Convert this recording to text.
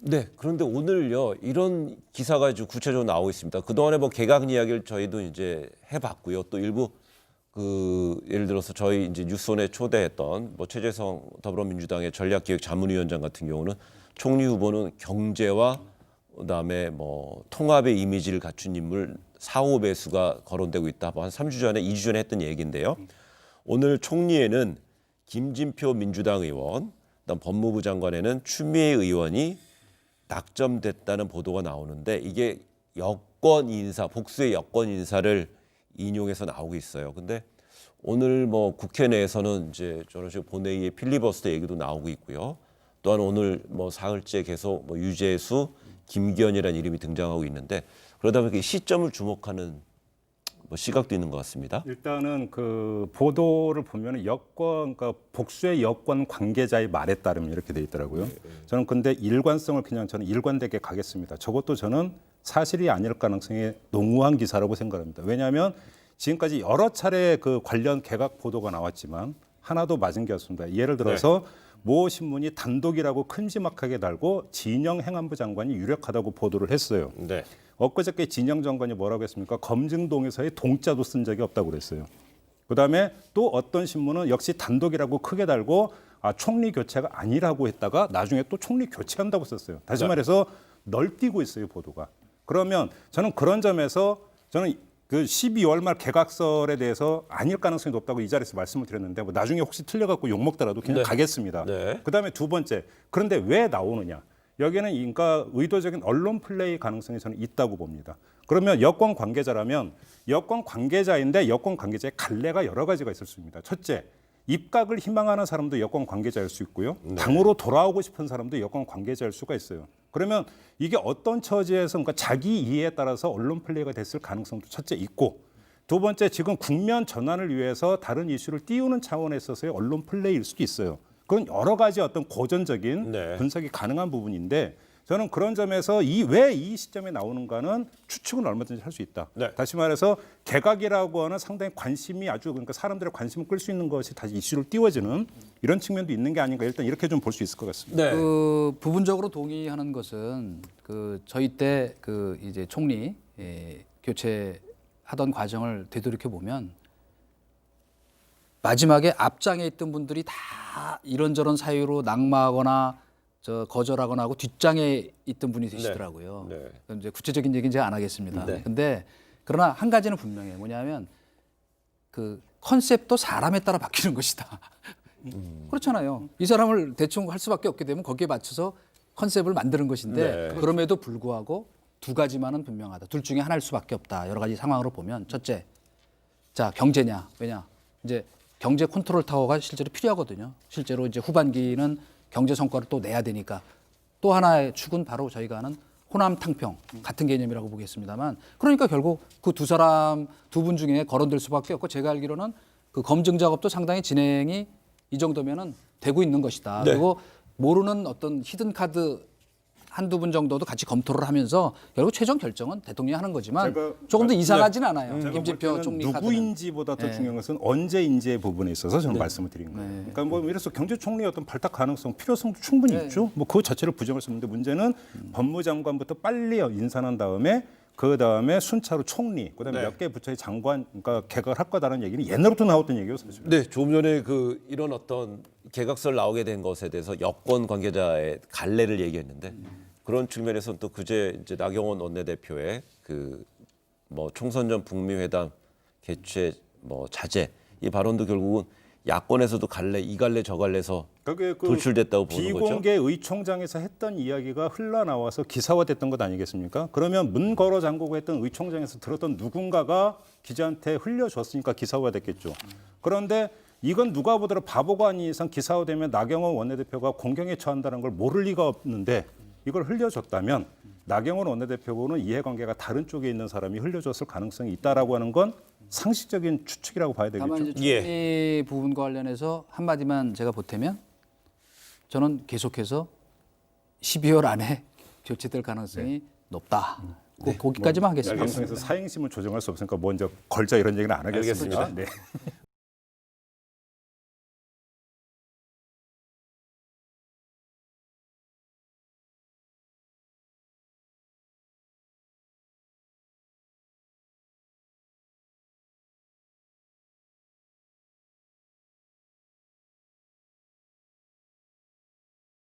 네, 그런데 오늘요 이런 기사가 좀 구체적으로 나오고 있습니다. 그동안에 뭐 개각 이야기를 저희도 이제 해봤고요. 또 일부 예를 들어서 저희 이제 뉴스원에 초대했던 뭐 최재성 더불어민주당의 전략기획자문위원장 같은 경우는 총리 후보는 경제와 그다음에 뭐 통합의 이미지를 갖춘 인물 4, 5배수가 거론되고 있다. 뭐 한 3주 전에, 2주 전에 했던 얘기인데요. 오늘 총리에는 김진표 민주당 의원, 그다음 법무부 장관에는 추미애 의원이 낙점됐다는 보도가 나오는데 이게 여권 인사, 복수의 여권 인사를 인용해서 나오고 있어요. 근데 오늘 뭐 국회 내에서는 이제 저런 식으로 본회의의 필리버스터 얘기도 나오고 있고요. 또한 오늘 뭐 사흘째 계속 뭐 유재수, 김기현이라는 이름이 등장하고 있는데 그러다 보니까 시점을 주목하는 뭐 시각도 있는 것 같습니다. 일단은 그 보도를 보면 여권, 그러니까 복수의 여권 관계자의 말에 따르면 이렇게 돼 있더라고요. 저는 근데 일관성을 그냥 저는 일관되게 가겠습니다. 저것도 저는 사실이 아닐 가능성이 농후한 기사라고 생각합니다. 왜냐하면 지금까지 여러 차례 그 관련 개각 보도가 나왔지만 하나도 맞은 게 없습니다. 예를 들어서 모 신문이 단독이라고 큼지막하게 달고 진영 행안부 장관이 유력하다고 보도를 했어요. 네. 엊그저께 진영 장관이 뭐라고 했습니까? 검증동에서의 동자도 쓴 적이 없다고 그랬어요. 그다음에 또 어떤 신문은 역시 단독이라고 크게 달고 총리 교체가 아니라고 했다가 나중에 또 총리 교체한다고 썼어요. 다시 말해서 널뛰고 있어요, 보도가. 그러면 저는 그런 점에서 저는 그 12월 말 개각설에 대해서 아닐 가능성이 높다고 이 자리에서 말씀을 드렸는데 뭐 나중에 혹시 틀려갖고 욕먹더라도 그냥 가겠습니다. 그다음에 두 번째, 그런데 왜 나오느냐? 여기는 그러니까 의도적인 언론 플레이 가능성이 저는 있다고 봅니다. 그러면 여권 관계자라면 여권 관계자인데 여권 관계자의 갈래가 여러 가지가 있을 수 있습니다. 첫째, 입각을 희망하는 사람도 여권 관계자일 수 있고요. 당으로 돌아오고 싶은 사람도 여권 관계자일 수가 있어요. 그러면 이게 어떤 처지에서 그러니까 자기 이해에 따라서 언론 플레이가 됐을 가능성도 첫째 있고 두 번째, 지금 국면 전환을 위해서 다른 이슈를 띄우는 차원에 있어서의 언론 플레이일 수도 있어요. 그건 여러 가지 어떤 고전적인 분석이 가능한 부분인데 저는 그런 점에서 왜 이 시점에 나오는가는 추측은 얼마든지 할 수 있다. 다시 말해서 개각이라고 하는 상당히 관심이 아주 그러니까 사람들의 관심을 끌 수 있는 것이 다시 이슈를 띄워지는 이런 측면도 있는 게 아닌가 일단 이렇게 좀 볼 수 있을 것 같습니다. 그 부분적으로 동의하는 것은 그 저희 때 그 이제 총리 교체하던 과정을 되돌이켜 보면 마지막에 앞장에 있던 분들이 다 이런저런 사유로 낙마하거나 거절하거나 하고 뒷장에 있던 분이 되시더라고요. 이제 구체적인 얘기는 제가 안 하겠습니다. 근데 그러나 한 가지는 분명해요. 뭐냐면 그 컨셉도 사람에 따라 바뀌는 것이다. 그렇잖아요. 이 사람을 대충 할 수밖에 없게 되면 거기에 맞춰서 컨셉을 만드는 것인데 그럼에도 불구하고 두 가지만은 분명하다. 둘 중에 하나일 수밖에 없다. 여러 가지 상황으로 보면 첫째, 자 경제냐? 왜냐? 이제 경제 컨트롤 타워가 실제로 필요하거든요. 실제로 이제 후반기는 경제 성과를 또 내야 되니까 또 하나의 축은 바로 저희가 하는 호남 탕평 같은 개념이라고 보겠습니다만 그러니까 결국 그 두 분 중에 거론될 수밖에 없고 제가 알기로는 그 검증 작업도 상당히 진행이 이 정도면은 되고 있는 것이다. 그리고 모르는 어떤 히든 카드 한두 분 정도도 같이 검토를 하면서 결국 최종 결정은 대통령이 하는 거지만 조금 더 이상하지는 않아요. 김진표 총리 누구인지보다 더 중요한 것은 언제인지의 부분에 있어서 저는 말씀을 드린 거예요. 그러니까 뭐 이래서 경제총리의 어떤 발탁 가능성, 필요성도 충분히 있죠. 뭐 그 자체를 부정할 수 없는데 문제는 법무장관부터 빨리 인사한 다음에 그 다음에 순차로 총리, 그다음에 몇 개 부처의 장관, 그러니까 개각을 할 거다라는 얘기는 옛날부터 나왔던 얘기예요, 사실. 네, 조금 전에 그 이런 어떤 개각설 나오게 된 것에 대해서 여권 관계자의 갈래를 얘기했는데 그런 측면에서는 또 그제 이제 나경원 원내대표의 그 뭐 총선 전 북미 회담 개최 뭐 자제 이 발언도 결국은 야권에서도 갈래 이 갈래 저 갈래서 돌출됐다고 보는 거죠. 비공개 의총장에서 했던 이야기가 흘러나와서 기사화됐던 것 아니겠습니까? 그러면 문 걸어 잠그고 했던 의총장에서 들었던 누군가가 기자한테 흘려줬으니까 기사화됐겠죠. 그런데 이건 누가 보더라도 바보가 아닌 이상 기사화되면 나경원 원내대표가 공경에 처한다는 걸 모를 리가 없는데 이걸 흘려줬다면 나경원 원내대표하고는 이해관계가 다른 쪽에 있는 사람이 흘려줬을 가능성이 있다라고 하는 건 상식적인 추측이라고 봐야 되겠죠. 다만 이제 총리 부분과 관련해서 한마디만 제가 보태면 저는 계속해서 12월 안에 교체될 가능성이 높다. 거기까지만 하겠습니다. 방송에서 사행심을 조정할 수 없으니까 먼저 걸자 이런 얘기는 안 하겠습니다.